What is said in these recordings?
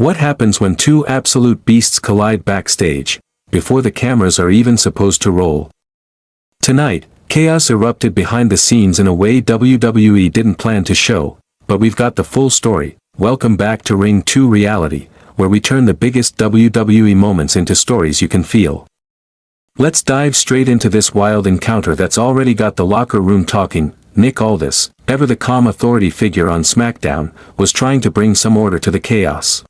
What happens when two absolute beasts collide backstage, before the cameras are even supposed to roll? Tonight, chaos erupted behind the scenes in a way WWE didn't plan to show, but we've got the full story. Welcome back to Ring 2 Reality, where we turn the biggest WWE moments into stories you can feel. Let's dive straight into this wild encounter that's already got the locker room talking. Nick Aldis, ever the calm authority figure on SmackDown, was trying to bring some order to the chaos.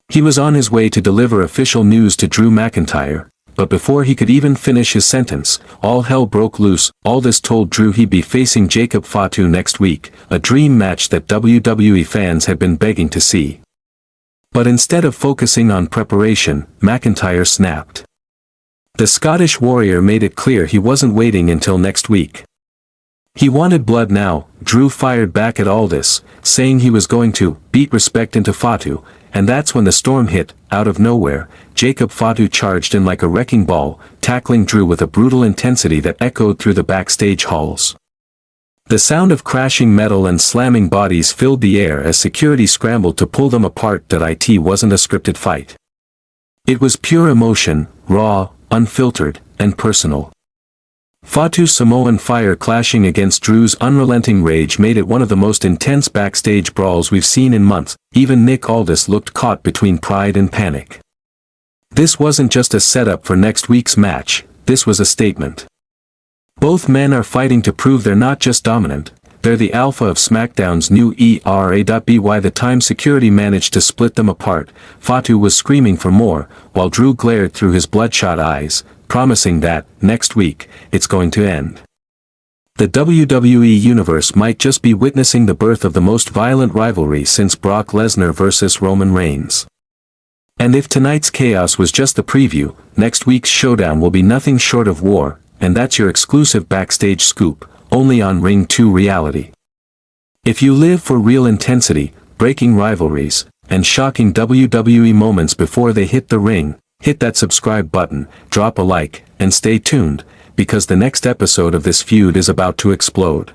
He was on his way to deliver official news to Drew McIntyre, but before he could even finish his sentence, all hell broke loose. Aldis told Drew he'd be facing Fatu next week, a dream match that WWE fans had been begging to see. But instead of focusing on preparation, McIntyre snapped. The Scottish Warrior made it clear he wasn't waiting until next week. He wanted blood now. Drew fired back at Aldis, saying he was going to beat respect into Fatu, and that's when the storm hit. Out of nowhere, Fatu charged in like a wrecking ball, tackling Drew with a brutal intensity that echoed through the backstage halls. The sound of crashing metal and slamming bodies filled the air as security scrambled to pull them apart. It wasn't a scripted fight. It was pure emotion, raw, unfiltered, and personal. Fatu's Samoan fire clashing against Drew's unrelenting rage made it one of the most intense backstage brawls we've seen in months. Even Nick Aldis looked caught between pride and panic. This wasn't just a setup for next week's match, this was a statement. Both men are fighting to prove they're not just dominant, they're the alpha of SmackDown's new era. By the time security managed to split them apart, Fatu was screaming for more, while Drew glared through his bloodshot eyes, promising that, next week, it's going to end. The WWE Universe might just be witnessing the birth of the most violent rivalry since Brock Lesnar versus Roman Reigns. And if tonight's chaos was just the preview, next week's showdown will be nothing short of war, and that's your exclusive backstage scoop, only on Ring 2 Reality. If you live for real intensity, breaking rivalries, and shocking WWE moments before they hit the ring, hit that subscribe button, drop a like, and stay tuned, because the next episode of this feud is about to explode.